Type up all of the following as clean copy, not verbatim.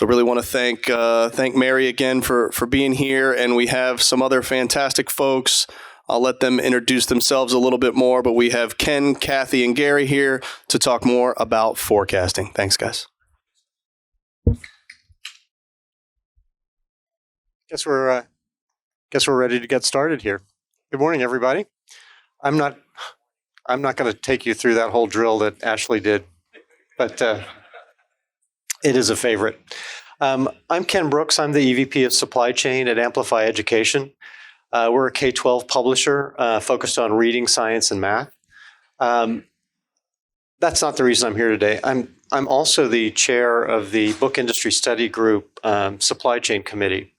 So really want to thank Mary again for being here. And we have some other fantastic folks. I'll let them introduce themselves a little bit more, but we have Ken, Cathy, and Gary here to talk more about forecasting. Thanks, guys. Guess we're ready to get started here. Good morning, everybody. I'm not going to take you through that whole drill that Ashley did, but it is a favorite. I'm Ken Brooks. I'm the EVP of Supply Chain at Amplify Education. We're a K-12 publisher focused on reading, science, and math. That's not the reason I'm here today. I'm also the chair of the Book Industry Study Group Supply Chain Committee.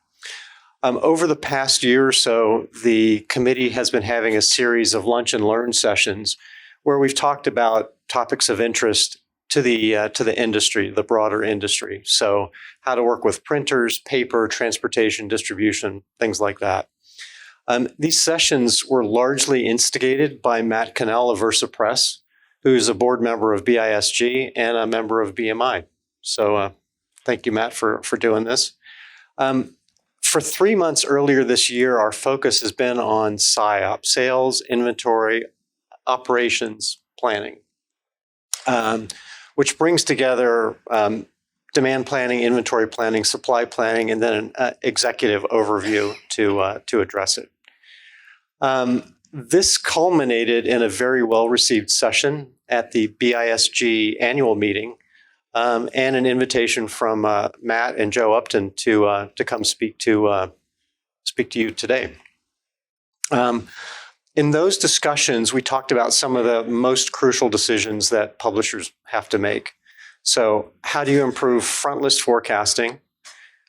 Over the past year or so, the committee has been having a series of lunch and learn sessions where we've talked about topics of interest to the industry, the broader industry. So how to work with printers, paper, transportation, distribution, things like that. These sessions were largely instigated by Matt Cannell of Versa Press, who's a board member of BISG and a member of BMI. So thank you, Matt, for doing this. For 3 months earlier this year, our focus has been on SIOP, sales, inventory, operations, planning, which brings together demand planning, inventory planning, supply planning, and then an executive overview to address it. This culminated in a very well-received session at the BISG annual meeting, and an invitation from Matt and Joe Upton to come speak to you today. In those discussions, we talked about some of the most crucial decisions that publishers have to make. So, how do you improve front list forecasting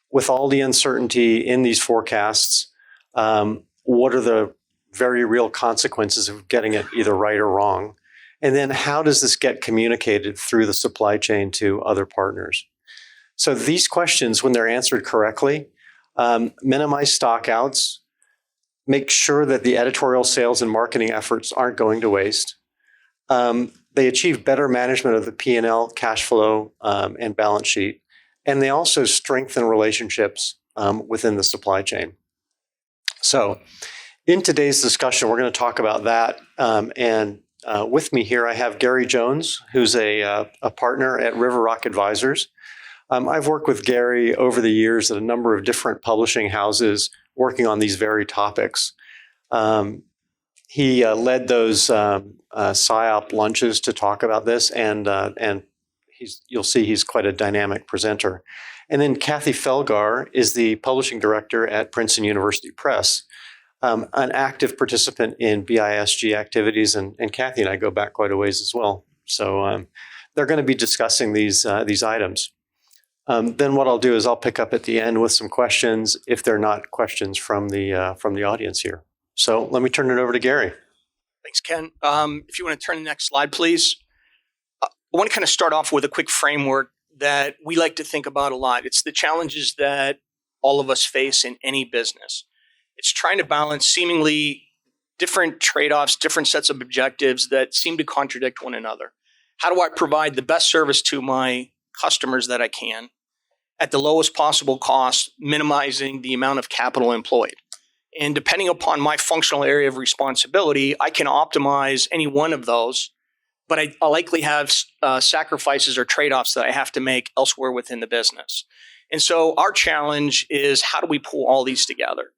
with all the uncertainty in these forecasts? What are the very real consequences of getting it either right or wrong? And then how does this get communicated through the supply chain to other partners? So these questions, when they're answered correctly, minimize stockouts, make sure that the editorial, sales, and marketing efforts aren't going to waste. They achieve better management of the P&L, cash flow, and balance sheet. And they also strengthen relationships within the supply chain. So in today's discussion, we're going to talk about that. With me here, I have Gary Jones, who's a partner at River Rock Advisors. I've worked with Gary over the years at a number of different publishing houses working on these very topics. He led those SIOP lunches to talk about this, and you'll see he's quite a dynamic presenter. And then Cathy Felgar is the publishing director at Princeton University Press. An active participant in BISG activities, and Cathy and I go back quite a ways as well. So they're going to be discussing these items. Then what I'll do is I'll pick up at the end with some questions if they're not questions from the audience here. So let me turn it over to Gary. Thanks, Ken. If you want to turn to the next slide, please. I want to kind of start off with a quick framework that we like to think about a lot. It's the challenges that all of us face in any business. It's trying to balance seemingly different trade-offs, different sets of objectives that seem to contradict one another. How do I provide the best service to my customers that I can at the lowest possible cost, minimizing the amount of capital employed? And depending upon my functional area of responsibility, I can optimize any one of those, but I'll likely have sacrifices or trade-offs that I have to make elsewhere within the business. And so our challenge is, how do we pull all these together?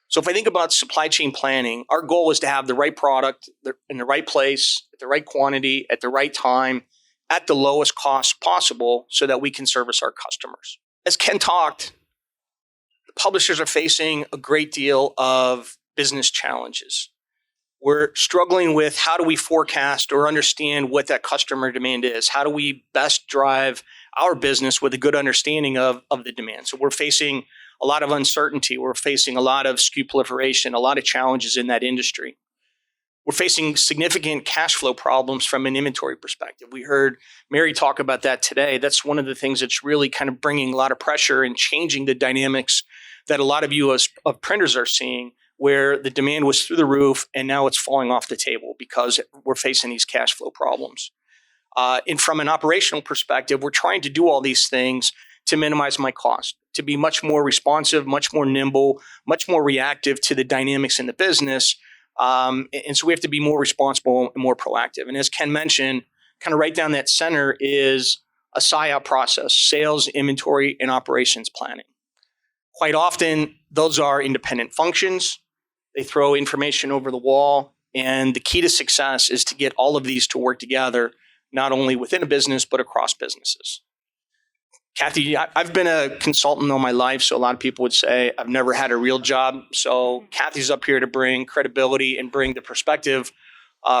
So if I think about supply chain planning, our goal is to have the right product in the right place, at the right quantity, at the right time, at the lowest cost possible so that we can service our customers. As Ken talked, the publishers are facing a great deal of business challenges. We're struggling with how do we forecast or understand what that customer demand is? How do we best drive our business with a good understanding of the demand? So we're facing a lot of uncertainty. We're facing a lot of SKU proliferation, a lot of challenges in that industry. We're facing significant cash flow problems from an inventory perspective. We heard Mary talk about that today. That's one of the things that's really kind of bringing a lot of pressure and changing the dynamics that a lot of you as printers are seeing, where the demand was through the roof and now it's falling off the table because we're facing these cash flow problems. And from an operational perspective, we're trying to do all these things to minimize my cost, to be much more responsive, much more nimble, much more reactive to the dynamics in the business. And so we have to be more responsible and more proactive. And as Ken mentioned, kind of right down that center is a SIOP process, sales, inventory, and operations planning. Quite often, those are independent functions. They throw information over the wall. And the key to success is to get all of these to work together, not only within a business, but across businesses. Cathy, I've been a consultant all my life, so a lot of people would say I've never had a real job. So Cathy's up here to bring credibility and bring the perspective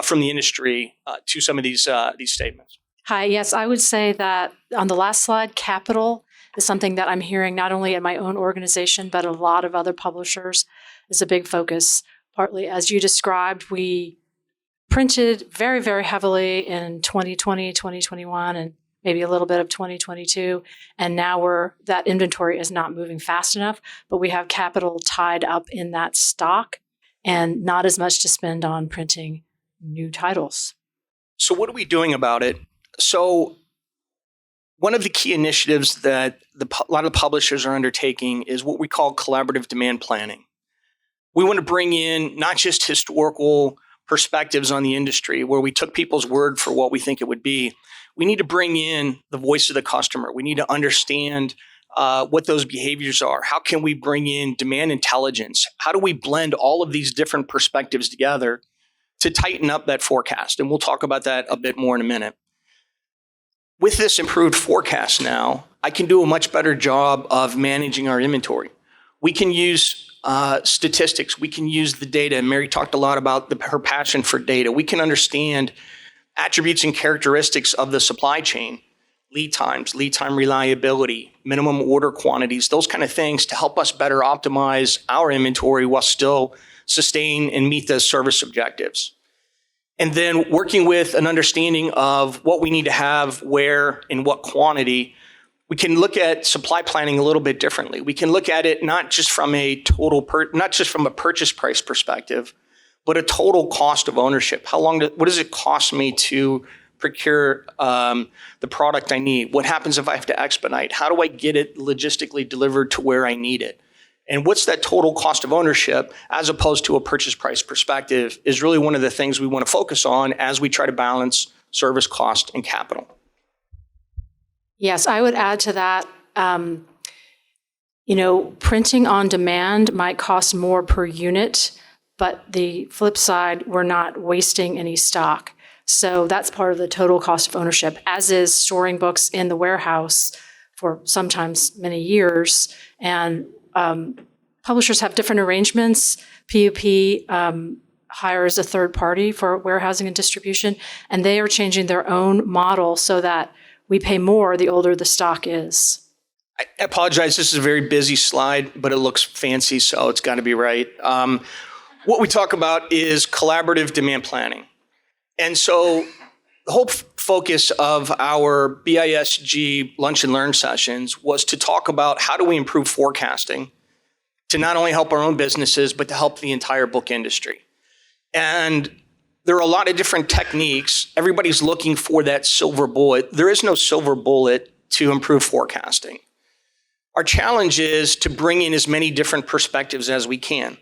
from the industry to some of these statements. Hi, yes, I would say that on the last slide, capital is something that I'm hearing not only at my own organization, but a lot of other publishers is a big focus. Partly, as you described, we printed very, very heavily in 2020, 2021, and maybe a little bit of 2022. And now that inventory is not moving fast enough, but we have capital tied up in that stock and not as much to spend on printing new titles. So what are we doing about it? So one of the key initiatives that a lot of publishers are undertaking is what we call collaborative demand planning. We want to bring in not just historical perspectives on the industry where we took people's word for what we think it would be. We need to bring in the voice of the customer. We need to understand what those behaviors are. How can we bring in demand intelligence? How do we blend all of these different perspectives together to tighten up that forecast? And we'll talk about that a bit more in a minute. With this improved forecast now, I can do a much better job of managing our inventory. We can use statistics. We can use the data. And Mary talked a lot about her passion for data. We can understand attributes and characteristics of the supply chain, lead times, lead time reliability, minimum order quantities, those kind of things to help us better optimize our inventory while still sustain and meet the service objectives. And then working with an understanding of what we need to have, where, in what quantity, we can look at supply planning a little bit differently. We can look at it not just from a not just from a purchase price perspective, but a total cost of ownership. What does it cost me to procure the product I need? What happens if I have to expedite? How do I get it logistically delivered to where I need it? And what's that total cost of ownership as opposed to a purchase price perspective is really one of the things we want to focus on as we try to balance service cost and capital. Yes, I would add to that, printing on demand might cost more per unit, but the flip side, we're not wasting any stock. So that's part of the total cost of ownership, as is storing books in the warehouse for sometimes many years. And publishers have different arrangements. PUP hires a third party for warehousing and distribution, and they are changing their own model so that we pay more the older the stock is. I apologize. This is a very busy slide, but it looks fancy, so it's got to be right. What we talk about is collaborative demand planning. And so the whole focus of our BISG Lunch and Learn sessions was to talk about how do we improve forecasting to not only help our own businesses, but to help the entire book industry. And there are a lot of different techniques. Everybody's looking for that silver bullet. There is no silver bullet to improve forecasting. Our challenge is to bring in as many different perspectives as we can.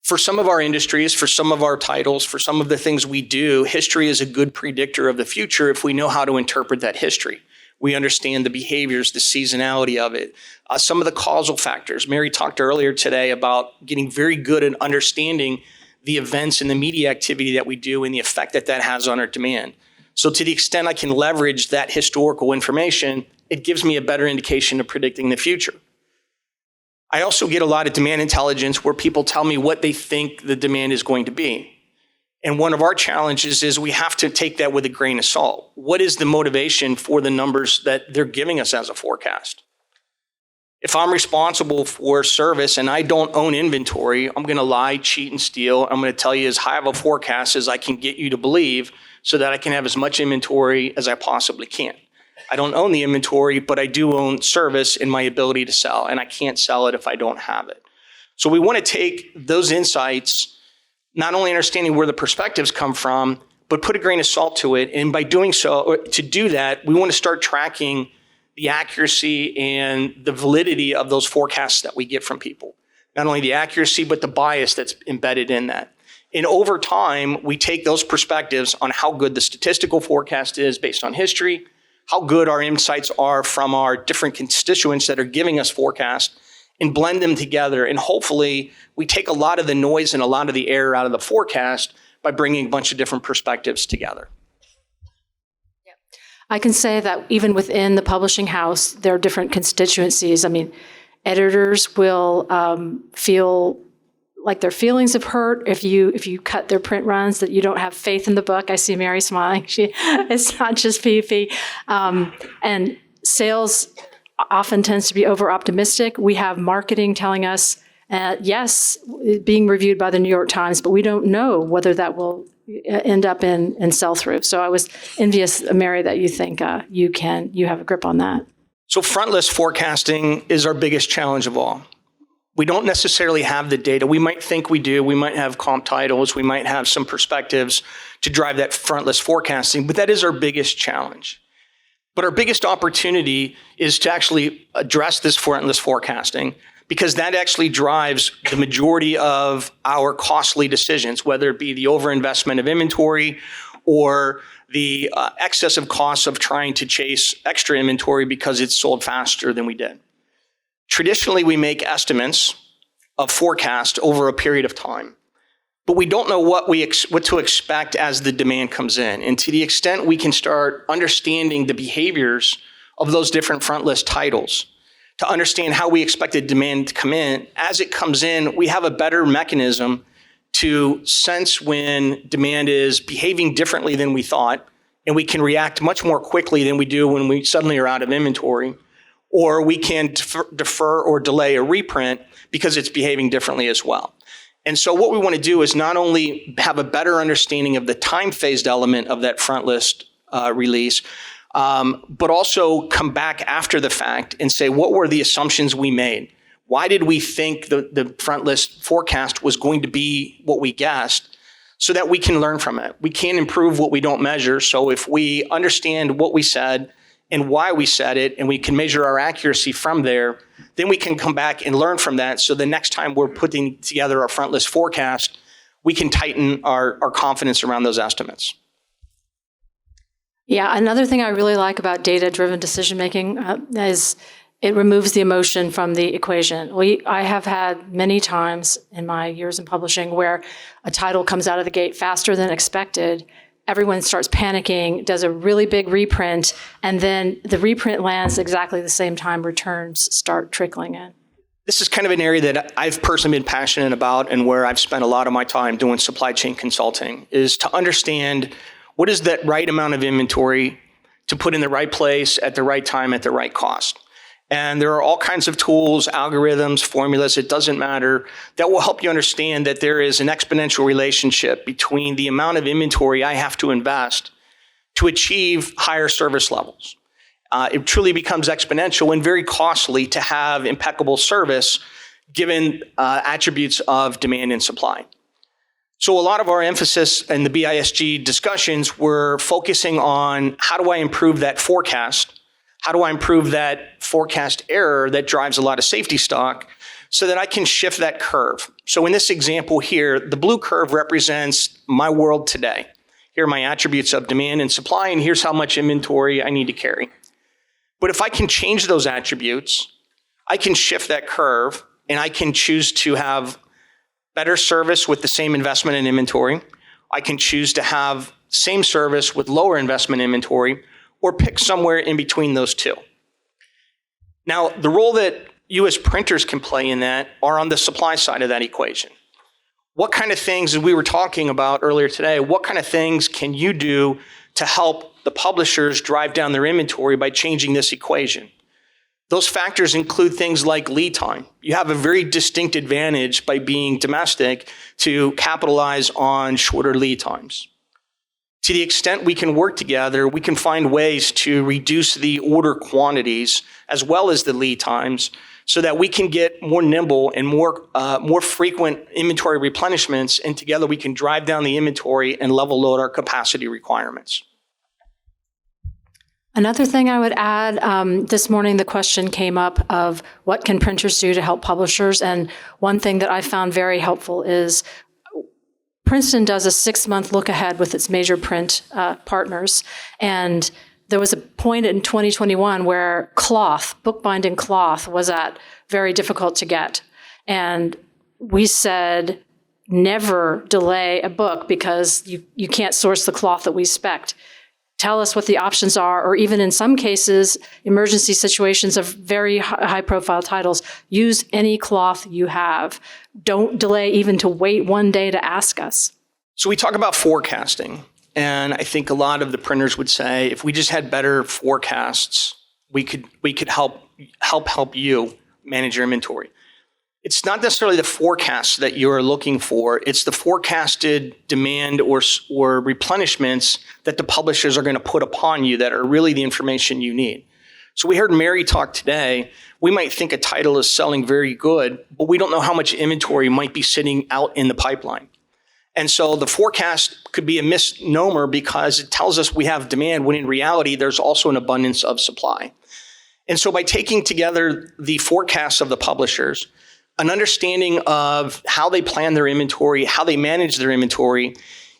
For some of our industries, for some of our titles, for some of the things we do, history is a good predictor of the future if we know how to interpret that history. We understand the behaviors, the seasonality of it, some of the causal factors. Mary talked earlier today about getting very good at understanding the events and the media activity that we do and the effect that that has on our demand. So to the extent I can leverage that historical information, it gives me a better indication of predicting the future. I also get a lot of demand intelligence where people tell me what they think the demand is going to be. And one of our challenges is we have to take that with a grain of salt. What is the motivation for the numbers that they're giving us as a forecast? If I'm responsible for service and I don't own inventory, I'm going to lie, cheat, and steal. I'm going to tell you as high of a forecast as I can get you to believe so that I can have as much inventory as I possibly can. I don't own the inventory, but I do own service and my ability to sell, and I can't sell it if I don't have it. So we want to take those insights, not only understanding where the perspectives come from, but put a grain of salt to it. And by doing so, to do that, we want to start tracking the accuracy and the validity of those forecasts that we get from people. Not only the accuracy, but the bias that's embedded in that. And over time, we take those perspectives on how good the statistical forecast is based on history, how good our insights are from our different constituents that are giving us forecasts, and blend them together. And hopefully, we take a lot of the noise and a lot of the error out of the forecast by bringing a bunch of different perspectives together. I can say that even within the publishing house, there are different constituencies. I mean, editors will feel like their feelings have hurt if you cut their print runs, that you don't have faith in the book. I see Mary smiling. It's not just PvP. And sales often tends to be over-optimistic. We have marketing telling us, yes, being reviewed by the New York Times, but we don't know whether that will end up in sell-through. So I was envious, Mary, that you think you have a grip on that. So front list forecasting is our biggest challenge of all. We don't necessarily have the data. We might think we do. We might have comp titles. We might have some perspectives to drive that front list forecasting, but that is our biggest challenge. But our biggest opportunity is to actually address this front list forecasting, because that actually drives the majority of our costly decisions, whether it be the overinvestment of inventory or the excessive costs of trying to chase extra inventory because it's sold faster than we did. Traditionally, we make estimates of forecast over a period of time, but we don't know what to expect as the demand comes in. And to the extent we can start understanding the behaviors of those different front list titles, to understand how we expected demand to come in, as it comes in, we have a better mechanism to sense when demand is behaving differently than we thought, and we can react much more quickly than we do when we suddenly are out of inventory, or we can defer or delay a reprint because it's behaving differently as well. And so what we want to do is not only have a better understanding of the time-phased element of that front list release, but also come back after the fact and say, what were the assumptions we made? Why did we think the front list forecast was going to be what we guessed, so that we can learn from it? We can't improve what we don't measure. So if we understand what we said and why we said it, and we can measure our accuracy from there, then we can come back and learn from that. So the next time we're putting together our front list forecast, we can tighten our confidence around those estimates. Yeah, another thing I really like about data-driven decision-making is it removes the emotion from the equation. I have had many times in my years in publishing where a title comes out of the gate faster than expected. Everyone starts panicking, does a really big reprint, and then the reprint lands exactly the same time returns start trickling in. This is kind of an area that I've personally been passionate about, and where I've spent a lot of my time doing supply chain consulting, is to understand what is that right amount of inventory to put in the right place at the right time at the right cost. And there are all kinds of tools, algorithms, formulas, it doesn't matter, that will help you understand that there is an exponential relationship between the amount of inventory I have to invest to achieve higher service levels. It truly becomes exponential and very costly to have impeccable service given attributes of demand and supply. So a lot of our emphasis in the BISG discussions were focusing on how do I improve that forecast? How do I improve that forecast error that drives a lot of safety stock so that I can shift that curve? So in this example here, the blue curve represents my world today. Here are my attributes of demand and supply, and here's how much inventory I need to carry. But if I can change those attributes, I can shift that curve, and I can choose to have better service with the same investment in inventory. I can choose to have same service with lower investment inventory, or pick somewhere in between those two. Now, the role that you as printers can play in that are on the supply side of that equation. What kind of things, as we were talking about earlier today, what kind of things can you do to help the publishers drive down their inventory by changing this equation? Those factors include things like lead time. You have a very distinct advantage by being domestic to capitalize on shorter lead times. To the extent we can work together, we can find ways to reduce the order quantities as well as the lead times so that we can get more nimble and more frequent inventory replenishments, and together we can drive down the inventory and level load our capacity requirements. Another thing I would add, this morning the question came up of what can printers do to help publishers? And one thing that I found very helpful is Princeton does a 6-month look ahead with its major print partners. And there was a point in 2021 where bookbinding cloth was very difficult to get. And we said, never delay a book because you can't source the cloth that we spec'd. Tell us what the options are, or even in some cases, emergency situations of very high-profile titles, use any cloth you have. Don't delay even to wait one day to ask us. So we talk about forecasting, and I think a lot of the printers would say, if we just had better forecasts, we could help you manage your inventory. It's not necessarily the forecast that you're looking for. It's the forecasted demand or replenishments that the publishers are going to put upon you that are really the information you need. So we heard Mary talk today. We might think a title is selling very good, but we don't know how much inventory might be sitting out in the pipeline. And so the forecast could be a misnomer because it tells us we have demand when in reality there's also an abundance of supply. And so by taking together the forecasts of the publishers, an understanding of how they plan their inventory, how they manage their inventory,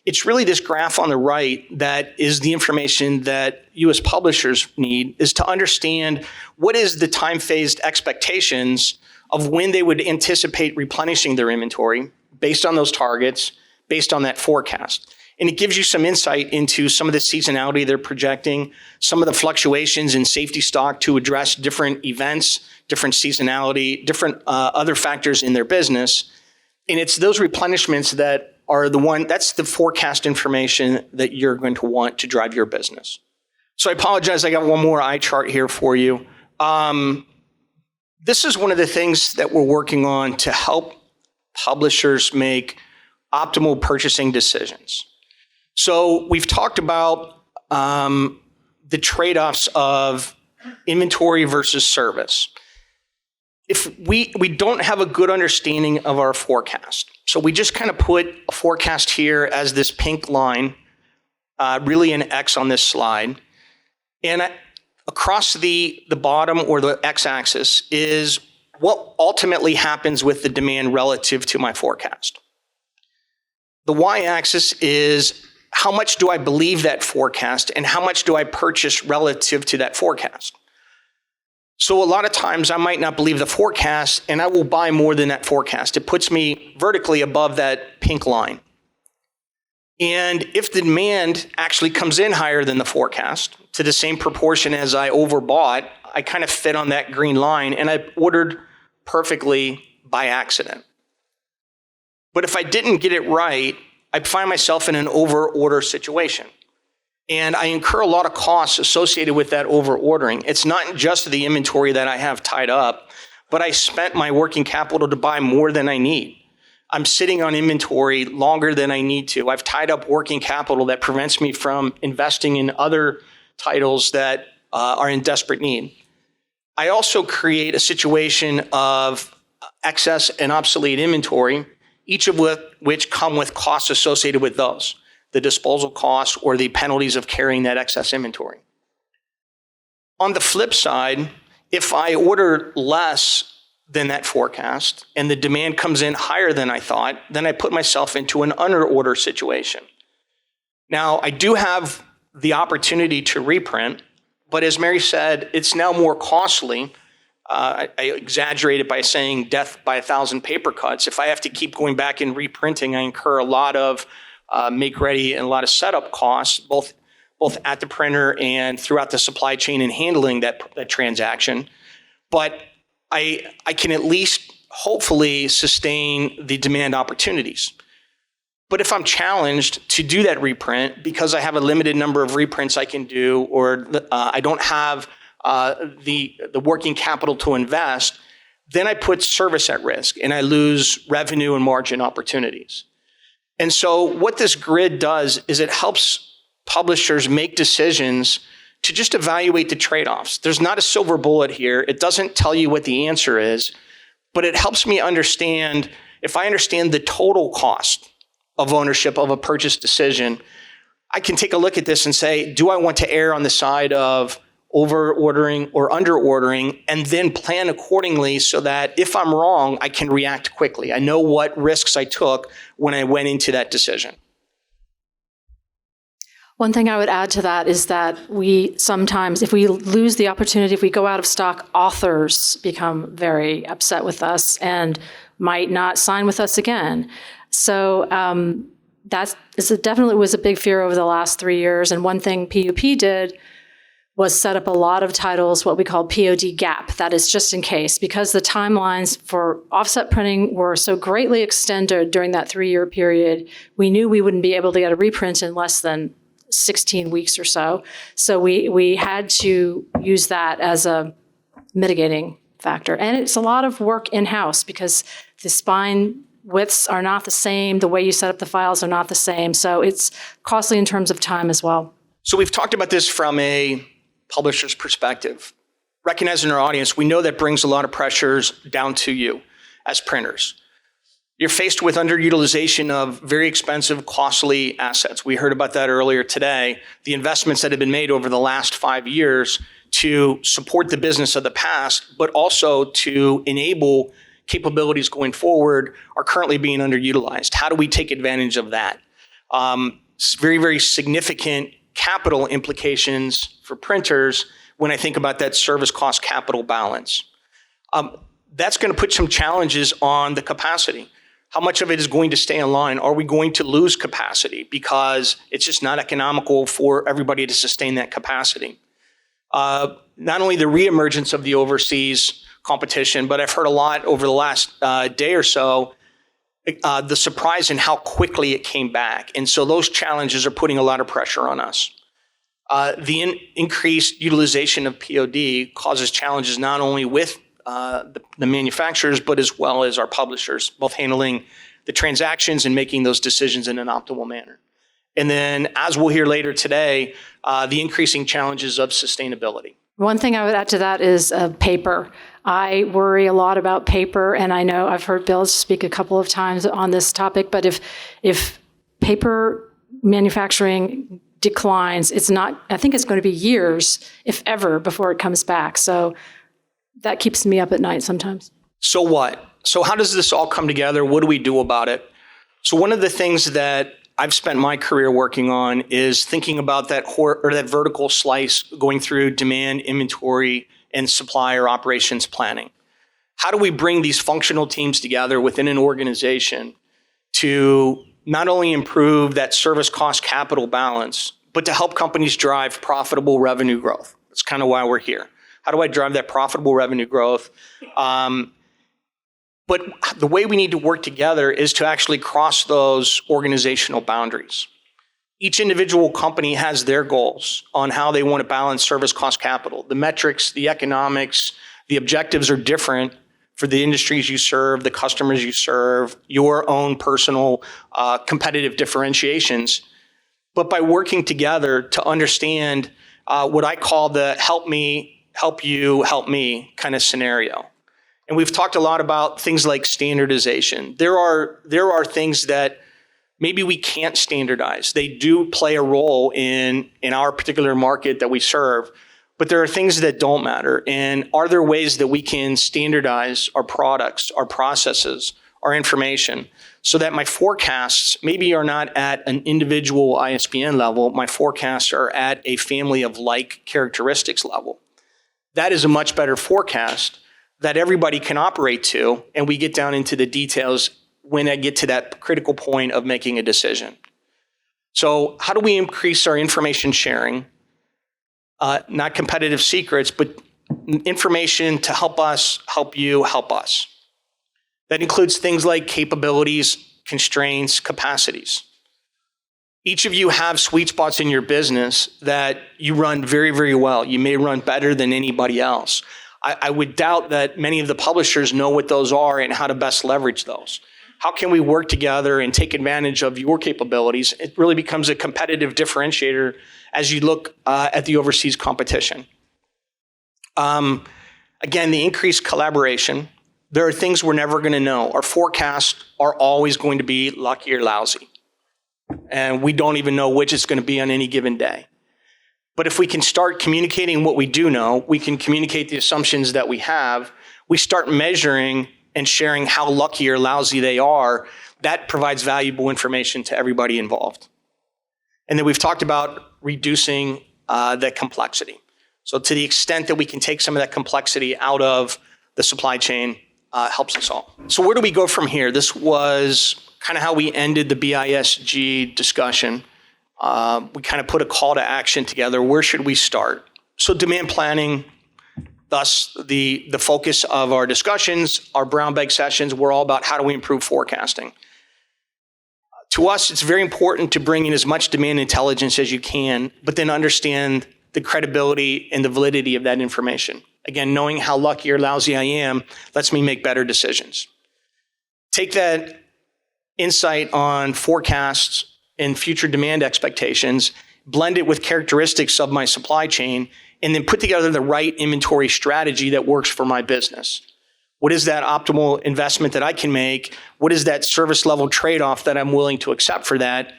it's really this graph on the right that is the information that you as publishers need, is to understand what is the time-phased expectations of when they would anticipate replenishing their inventory based on those targets, based on that forecast. And it gives you some insight into some of the seasonality they're projecting, some of the fluctuations in safety stock to address different events, different seasonality, different other factors in their business. And it's those replenishments that are that's the forecast information that you're going to want to drive your business. So I apologize, I got one more eye chart here for you. This is one of the things that we're working on to help publishers make optimal purchasing decisions. So we've talked about the trade-offs of inventory versus service. If we don't have a good understanding of our forecast, so we just kind of put a forecast here as this pink line, really an X on this slide, and across the bottom or the X-axis is what ultimately happens with the demand relative to my forecast. The Y-axis is how much do I believe that forecast and how much do I purchase relative to that forecast? So a lot of times I might not believe the forecast and I will buy more than that forecast. It puts me vertically above that pink line. And if the demand actually comes in higher than the forecast to the same proportion as I overbought, I kind of fit on that green line and I ordered perfectly by accident. But if I didn't get it right, I find myself in an over-order situation. And I incur a lot of costs associated with that over-ordering. It's not just the inventory that I have tied up, but I spent my working capital to buy more than I need. I'm sitting on inventory longer than I need to. I've tied up working capital that prevents me from investing in other titles that are in desperate need. I also create a situation of excess and obsolete inventory, each of which come with costs associated with those, the disposal costs or the penalties of carrying that excess inventory. On the flip side, if I order less than that forecast and the demand comes in higher than I thought, then I put myself into an under-order situation. Now, I do have the opportunity to reprint, but as Mary said, it's now more costly. I exaggerate it by saying death by 1,000 paper cuts. If I have to keep going back and reprinting, I incur a lot of make ready and a lot of setup costs, both at the printer and throughout the supply chain and handling that transaction. But I can at least hopefully sustain the demand opportunities. But if I'm challenged to do that reprint because I have a limited number of reprints I can do, or I don't have the working capital to invest, then I put service at risk and I lose revenue and margin opportunities. And so what this grid does is it helps publishers make decisions to just evaluate the trade-offs. There's not a silver bullet here. It doesn't tell you what the answer is, but it helps me understand, if I understand the total cost of ownership of a purchase decision, I can take a look at this and say, do I want to err on the side of over ordering or under ordering, and then plan accordingly so that if I'm wrong, I can react quickly. I know what risks I took when I went into that decision. One thing I would add to that is that we sometimes, if we lose the opportunity, if we go out of stock, authors become very upset with us and might not sign with us again. So definitely was a big fear over the last 3 years. And one thing PUP did was set up a lot of titles, what we call POD gap, that is just in case, because the timelines for offset printing were so greatly extended during that 3-year period, we knew we wouldn't be able to get a reprint in less than 16 weeks or so. So we had to use that as a mitigating factor. And it's a lot of work in-house because the spine widths are not the same. The way you set up the files are not the same. So it's costly in terms of time as well. So we've talked about this from a publisher's perspective. Recognizing our audience, we know that brings a lot of pressures down to you as printers. You're faced with underutilization of very expensive, costly assets. We heard about that earlier today. The investments that have been made over the last 5 years to support the business of the past, but also to enable capabilities going forward are currently being underutilized. How do we take advantage of that? Very, very significant capital implications for printers when I think about that service cost capital balance. That's going to put some challenges on the capacity. How much of it is going to stay online? Are we going to lose capacity because it's just not economical for everybody to sustain that capacity? Not only the reemergence of the overseas competition, but I've heard a lot over the last day or so, the surprise in how quickly it came back. And so those challenges are putting a lot of pressure on us. The increased utilization of POD causes challenges not only with the manufacturers, but as well as our publishers, both handling the transactions and making those decisions in an optimal manner. And then, as we'll hear later today, the increasing challenges of sustainability. One thing I would add to that is paper. I worry a lot about paper, and I know I've heard Bill speak a couple of times on this topic, but if paper manufacturing declines, I think it's going to be years, if ever, before it comes back. So that keeps me up at night sometimes. So what? So how does this all come together? What do we do about it? So one of the things that I've spent my career working on is thinking about that vertical slice going through demand, inventory, and supplier operations planning. How do we bring these functional teams together within an organization to not only improve that service cost capital balance, but to help companies drive profitable revenue growth? That's kind of why we're here. How do I drive that profitable revenue growth? But the way we need to work together is to actually cross those organizational boundaries. Each individual company has their goals on how they want to balance service cost capital. The metrics, the economics, the objectives are different for the industries you serve, the customers you serve, your own personal competitive differentiations. But by working together to understand what I call the help me, help you, help me kind of scenario. And we've talked a lot about things like standardization. There are things that maybe we can't standardize. They do play a role in our particular market that we serve, but there are things that don't matter. And are there ways that we can standardize our products, our processes, our information, so that my forecasts maybe are not at an individual ISBN level, my forecasts are at a family of like characteristics level. That is a much better forecast that everybody can operate to, and we get down into the details when I get to that critical point of making a decision. So how do we increase our information sharing? Not competitive secrets, but information to help us, help you, help us. That includes things like capabilities, constraints, capacities. Each of you have sweet spots in your business that you run very, very well. You may run better than anybody else. I would doubt that many of the publishers know what those are and how to best leverage those. How can we work together and take advantage of your capabilities? It really becomes a competitive differentiator as you look at the overseas competition. Again, the increased collaboration. There are things we're never going to know. Our forecasts are always going to be lucky or lousy. And we don't even know which it's going to be on any given day. But if we can start communicating what we do know, we can communicate the assumptions that we have, we start measuring and sharing how lucky or lousy they are, that provides valuable information to everybody involved. And then we've talked about reducing the complexity. So to the extent that we can take some of that complexity out of the supply chain, helps us all. So where do we go from here? This was kind of how we ended the BISG discussion. We kind of put a call to action together. Where should we start? So demand planning, thus the focus of our discussions, our brown bag sessions, we're all about how do we improve forecasting. To us, it's very important to bring in as much demand intelligence as you can, but then understand the credibility and the validity of that information. Again, knowing how lucky or lousy I am lets me make better decisions. Take that insight on forecasts and future demand expectations, blend it with characteristics of my supply chain, and then put together the right inventory strategy that works for my business. What is that optimal investment that I can make? What is that service level trade-off that I'm willing to accept for that?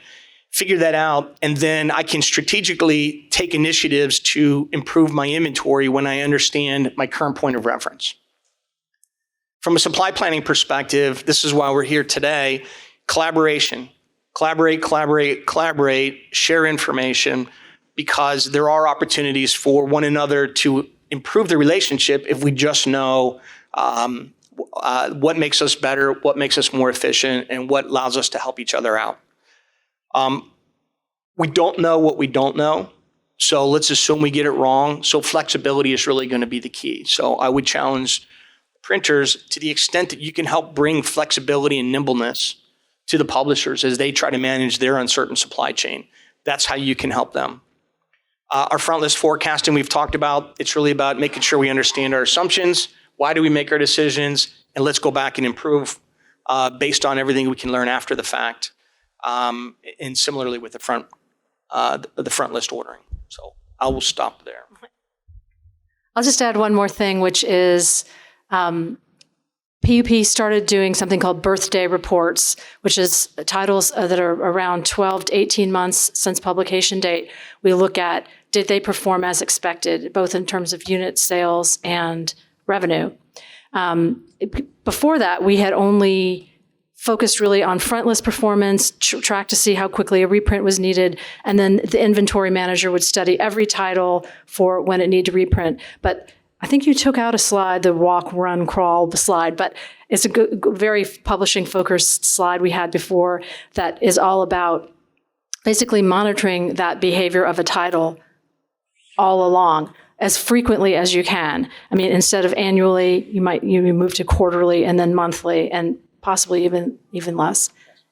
Figure that out, and then I can strategically take initiatives to improve my inventory when I understand my current point of reference. From a supply planning perspective, this is why we're here today, collaboration. Collaborate, share information, because there are opportunities for one another to improve the relationship if we just know what makes us better, what makes us more efficient, and what allows us to help each other out. We don't know what we don't know, so let's assume we get it wrong. So flexibility is really going to be the key. So I would challenge printers to the extent that you can help bring flexibility and nimbleness to the publishers as they try to manage their uncertain supply chain. That's how you can help them. Our front list forecasting we've talked about, it's really about making sure we understand our assumptions, why do we make our decisions, and let's go back and improve based on everything we can learn after the fact. And similarly with the front list ordering. So I will stop there. I'll just add one more thing, which is PUP started doing something called birthday reports, which is titles that are around 12 to 18 months since publication date. We look at, did they perform as expected, both in terms of unit sales and revenue. Before that, we had only focused really on front list performance, track to see how quickly a reprint was needed, and then the inventory manager would study every title for when it needed to reprint. But I think you took out a slide, the walk, run, crawl slide, but it's a good, very publishing-focused slide we had before that is all about basically monitoring that behavior of a title all along as frequently as you can. I mean, instead of annually, you move to quarterly and then monthly and possibly even less.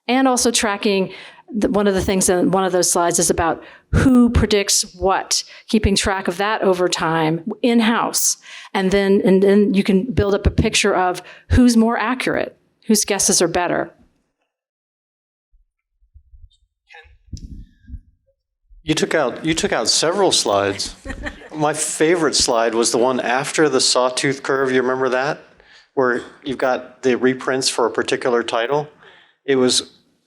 And also tracking, one of the things in one of those slides is about who predicts what, keeping track of that over time in-house. And then you can build up a picture of who's more accurate, whose guesses are better. You took out several slides. My favorite slide was the one after the sawtooth curve. You remember that? Where you've got the reprints for a particular title.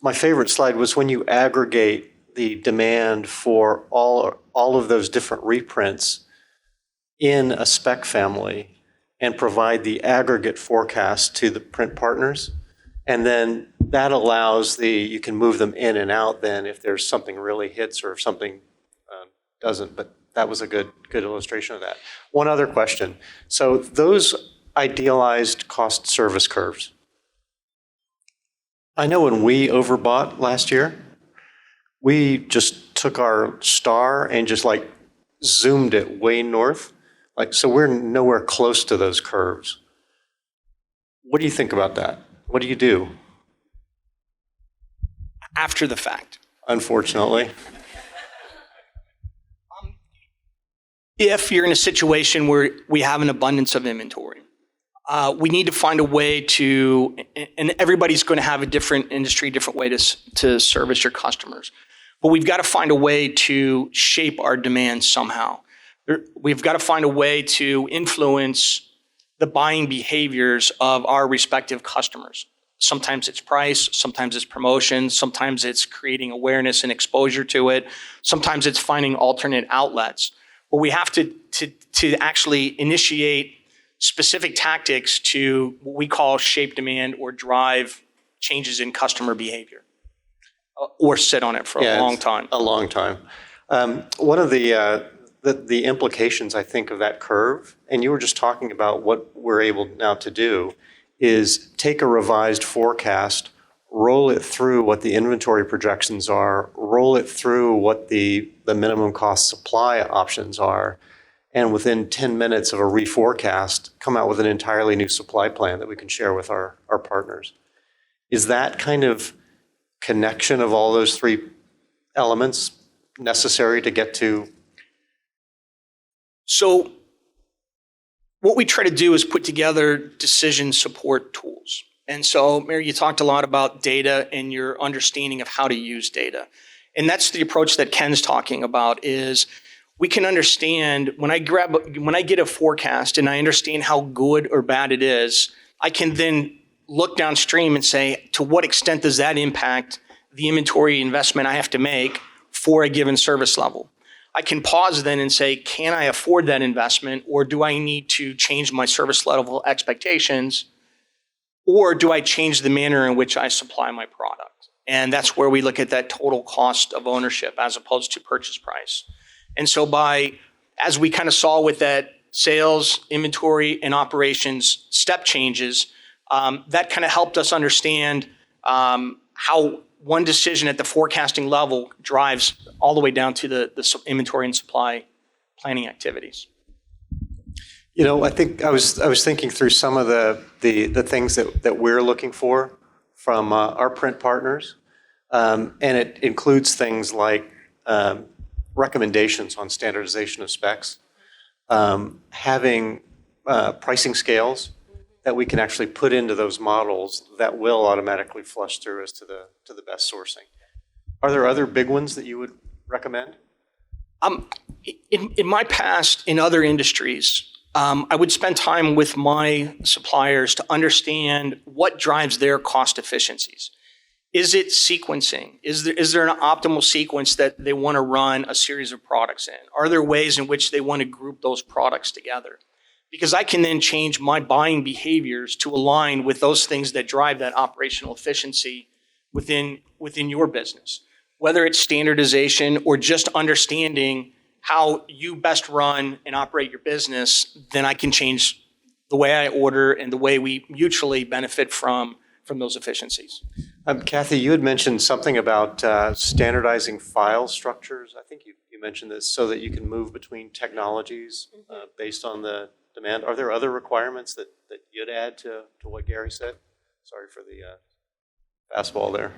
My favorite slide was when you aggregate the demand for all of those different reprints in a spec family and provide the aggregate forecast to the print partners. And then that allows you can move them in and out then if there's something really hits or if something doesn't. But that was a good illustration of that. One other question. So those idealized cost service curves. I know when we overbought last year, we just took our star and just like zoomed it way north. So we're nowhere close to those curves. What do you think about that? What do you do? After the fact. Unfortunately. If you're in a situation where we have an abundance of inventory, we need to find a way to, and everybody's going to have a different industry, different way to service your customers. But we've got to find a way to shape our demand somehow. We've got to find a way to influence the buying behaviors of our respective customers. Sometimes it's price, sometimes it's promotion, sometimes it's creating awareness and exposure to it, sometimes it's finding alternate outlets. But we have to actually initiate specific tactics to what we call shape demand or drive changes in customer behavior, or sit on it for a long time. A long time. One of the implications, I think, of that curve, and you were just talking about what we're able now to do, is take a revised forecast, roll it through what the inventory projections are, roll it through what the minimum cost supply options are, and within 10 minutes of a reforecast, come out with an entirely new supply plan that we can share with our partners. Is that kind of connection of all those three elements necessary to get to? So what we try to do is put together decision support tools. And so, Mary, you talked a lot about data and your understanding of how to use data. And that's the approach that Ken's talking about, is we can understand when I get a forecast and I understand how good or bad it is, I can then look downstream and say, to what extent does that impact the inventory investment I have to make for a given service level? I can pause then and say, can I afford that investment, or do I need to change my service level expectations, or do I change the manner in which I supply my product? And that's where we look at that total cost of ownership as opposed to purchase price. And so as we kind of saw with that sales, inventory, and operations step changes, that kind of helped us understand how one decision at the forecasting level drives all the way down to the inventory and supply planning activities. You know, I think I was thinking through some of the things that we're looking for from our print partners, and it includes things like recommendations on standardization of specs, having pricing scales that we can actually put into those models that will automatically flush through as to the best sourcing. Are there other big ones that you would recommend? In my past, in other industries, I would spend time with my suppliers to understand what drives their cost efficiencies. Is it sequencing? Is there an optimal sequence that they want to run a series of products in? Are there ways in which they want to group those products together? Because I can then change my buying behaviors to align with those things that drive that operational efficiency within your business. Whether it's standardization or just understanding how you best run and operate your business, then I can change the way I order and the way we mutually benefit from those efficiencies. Cathy, you had mentioned something about standardizing file structures. I think you mentioned this so that you can move between technologies based on the demand. Are there other requirements that you'd add to what Gary said? Sorry for the fastball there.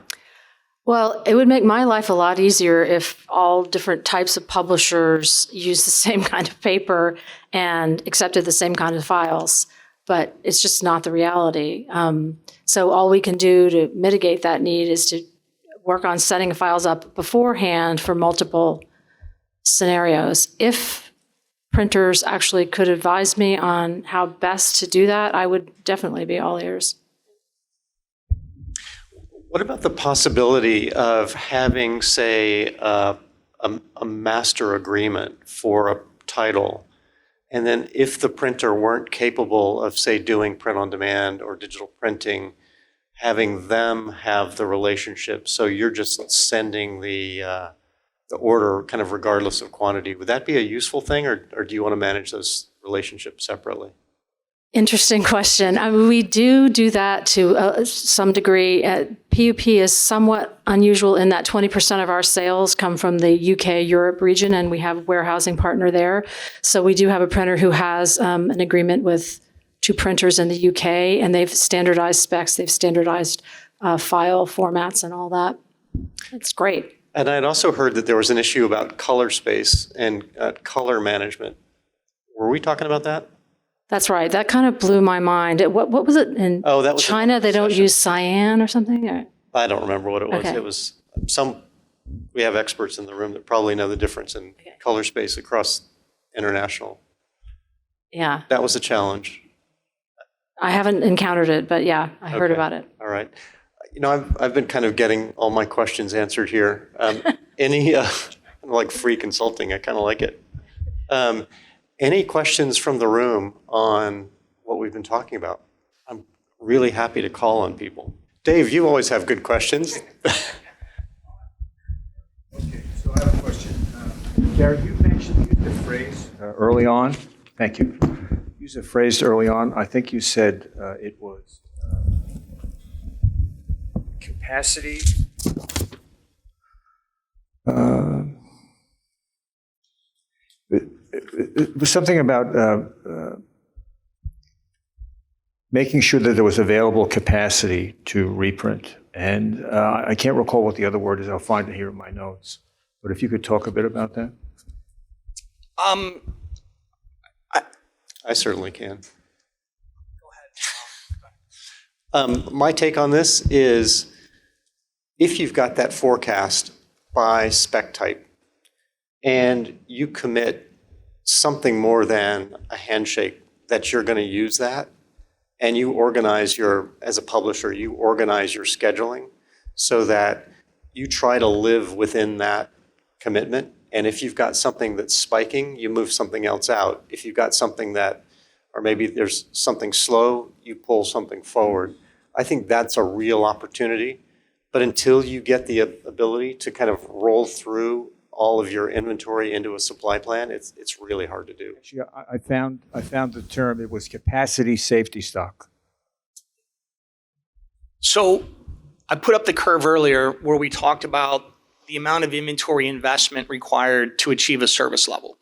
Well, it would make my life a lot easier if all different types of publishers used the same kind of paper and accepted the same kind of files, but it's just not the reality. So all we can do to mitigate that need is to work on setting files up beforehand for multiple scenarios. If printers actually could advise me on how best to do that, I would definitely be all ears. What about the possibility of having, say, a master agreement for a title, and then if the printer weren't capable of, say, doing print on demand or digital printing, having them have the relationship, so you're just sending the order kind of regardless of quantity? Would that be a useful thing, or do you want to manage those relationships separately? Interesting question. I mean, we do that to some degree. PUP is somewhat unusual in that 20% of our sales come from the UK, Europe region, and we have a warehousing partner there. So we do have a printer who has an agreement with 2 printers in the UK, and they've standardized specs, they've standardized file formats and all that. It's great. And I'd also heard that there was an issue about color space and color management. Were we talking about that? That's right. That kind of blew my mind. What was it in that was China? They don't use cyan or something? Or? I don't remember what it was. Okay. It was we have experts in the room that probably know the difference in color space across international. Yeah. That was a challenge. I haven't encountered it, but yeah, I heard about it. All right. I've been kind of getting all my questions answered here. Any like free consulting? I kind of like it. Any questions from the room on what we've been talking about? I'm really happy to call on people. Dave, you always have good questions. Okay, so I have a question. Gary, you used a phrase early on. Thank you. You used a phrase early on. I think you said it was capacity. It was something about making sure that there was available capacity to reprint. And I can't recall what the other word is. I'll find it here in my notes. But if you could talk a bit about that. I certainly can. Go ahead. My take on this is if you've got that forecast by spec type and you commit something more than a handshake that you're going to use that, and you organize as a publisher, you organize your scheduling so that you try to live within that commitment. And if you've got something that's spiking, you move something else out. If you've got something or maybe there's something slow, you pull something forward. I think that's a real opportunity. But until you get the ability to kind of roll through all of your inventory into a supply plan, it's really hard to do. Actually, I found the term. It was capacity safety stock. So I put up the curve earlier where we talked about the amount of inventory investment required to achieve a service level.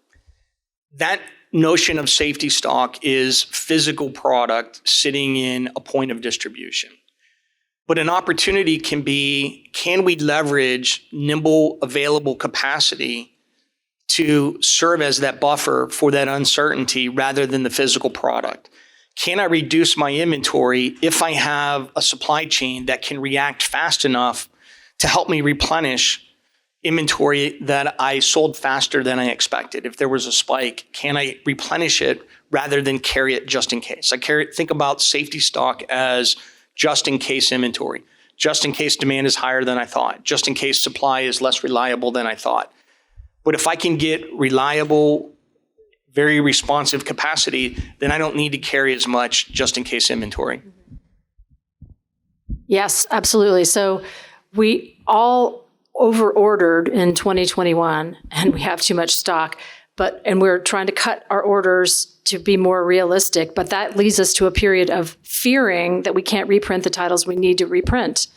That notion of safety stock is physical product sitting in a point of distribution. But an opportunity can be, can we leverage nimble available capacity to serve as that buffer for that uncertainty rather than the physical product? Can I reduce my inventory if I have a supply chain that can react fast enough to help me replenish inventory that I sold faster than I expected? If there was a spike, can I replenish it rather than carry it just in case? Think about safety stock as just in case inventory, just in case demand is higher than I thought, just in case supply is less reliable than I thought. But if I can get reliable, very responsive capacity, then I don't need to carry as much just in case inventory. Yes, absolutely. So we all over-ordered in 2021 and we have too much stock, and we're trying to cut our orders to be more realistic, but that leads us to a period of fearing that we can't reprint the titles we need to reprint.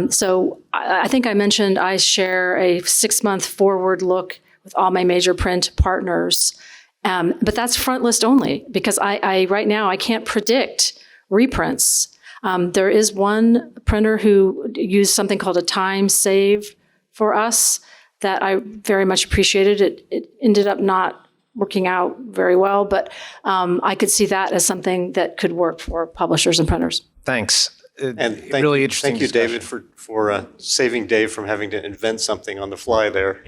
So I think I mentioned I share a 6-month forward look with all my major print partners, but that's front list only because I right now I can't predict reprints. There is one printer who used something called a time save for us that I very much appreciated. It ended up not working out very well, but I could see that as something that could work for publishers and printers. Thanks. And really interesting. Thank you, discussion. David, for saving Dave from having to invent something on the fly there.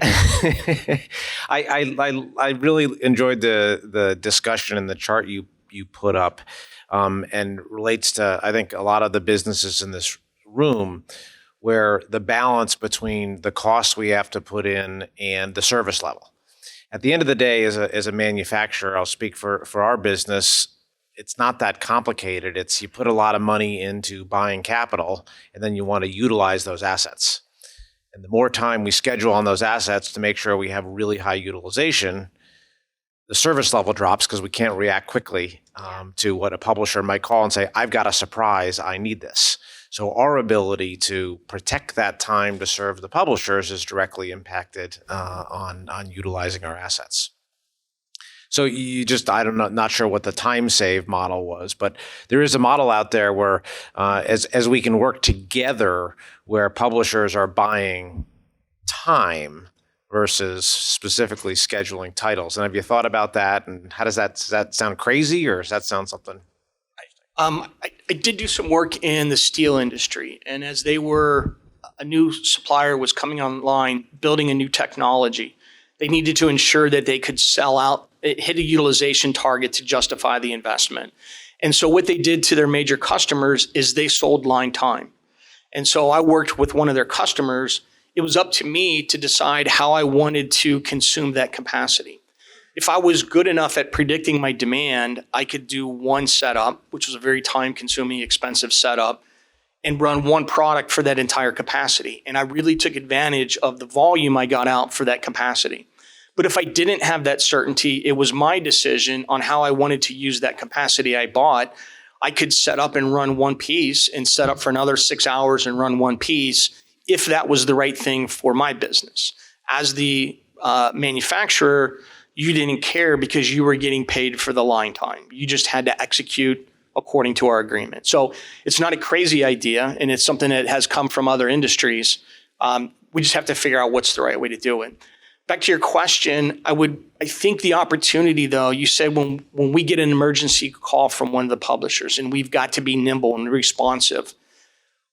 I really enjoyed the discussion and the chart you put up, and relates to, I think, a lot of the businesses in this room where the balance between the costs we have to put in and the service level. At the end of the day, as a manufacturer, I'll speak for our business, it's not that complicated. It's you put a lot of money into buying capital, and then you want to utilize those assets. And the more time we schedule on those assets to make sure we have really high utilization, the service level drops because we can't react quickly to what a publisher might call and say, I've got a surprise, I need this. So our ability to protect that time to serve the publishers is directly impacted on utilizing our assets. So I'm not sure what the time save model was, but there is a model out there where as we can work together where publishers are buying time versus specifically scheduling titles. And have you thought about that? And does that sound crazy, or does that sound something? I did do some work in the steel industry, and as a new supplier was coming online, building a new technology, they needed to ensure that they could sell out, hit a utilization target to justify the investment. And so what they did to their major customers is they sold line time. And so I worked with one of their customers. It was up to me to decide how I wanted to consume that capacity. If I was good enough at predicting my demand, I could do one setup, which was a very time-consuming, expensive setup, and run one product for that entire capacity. And I really took advantage of the volume I got out for that capacity. But if I didn't have that certainty, it was my decision on how I wanted to use that capacity I bought. I could set up and run one piece and set up for another 6 hours and run one piece if that was the right thing for my business. As the manufacturer, you didn't care because you were getting paid for the line time. You just had to execute according to our agreement. So it's not a crazy idea, and it's something that has come from other industries. We just have to figure out what's the right way to do it. Back to your question, I think the opportunity, though, you said when we get an emergency call from one of the publishers and we've got to be nimble and responsive,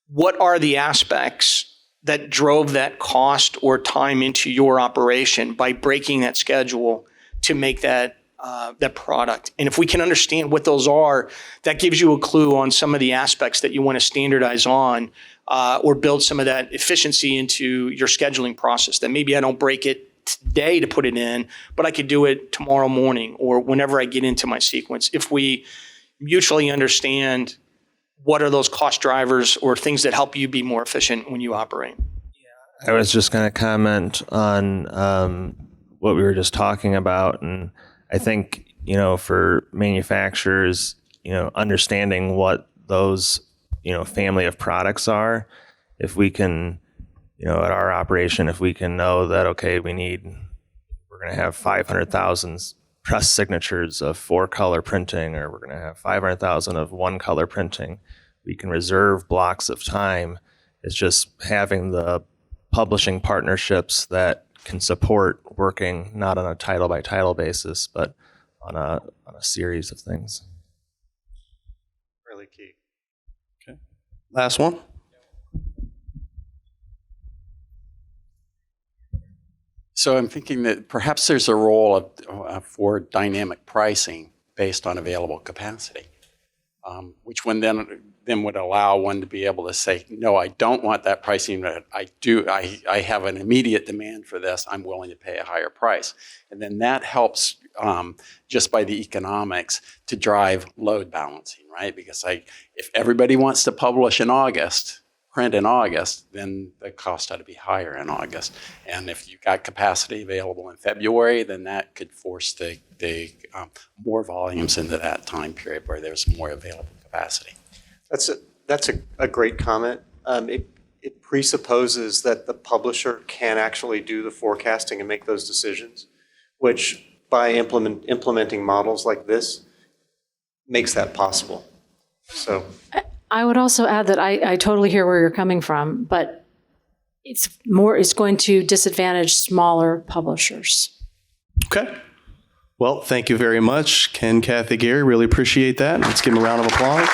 what are the aspects that drove that cost or time into your operation by breaking that schedule to make that product? And if we can understand what those are, that gives you a clue on some of the aspects that you want to standardize on or build some of that efficiency into your scheduling process, that maybe I don't break it today to put it in, but I could do it tomorrow morning or whenever I get into my sequence. If we mutually understand what are those cost drivers or things that help you be more efficient when you operate. I was just going to comment on what we were just talking about. And I think, for manufacturers, understanding what those, family of products are, if we can, at our operation, if we can know that, okay, we're going to have 500,000 press signatures of 4-color printing, or we're going to have 500,000 of 1-color printing, we can reserve blocks of time. It's just having the publishing partnerships that can support working not on a title by title basis, but on a series of things. Really key. Okay. Last one. So I'm thinking that perhaps there's a role for dynamic pricing based on available capacity, which one then would allow one to be able to say, no, I don't want that pricing, but I have an immediate demand for this, I'm willing to pay a higher price. And then that helps just by the economics to drive load balancing, right? Because if everybody wants to publish in August, print in August, then the cost ought to be higher in August. And if you've got capacity available in February, then that could force the more volumes into that time period where there's more available capacity. That's a great comment. It presupposes that the publisher can actually do the forecasting and make those decisions, which by implementing models like this makes that possible. So I would also add that I totally hear where you're coming from, but it's going to disadvantage smaller publishers. Okay. Well, thank you very much, Ken, Cathy, Gary. Really appreciate that. Let's give them a round of applause.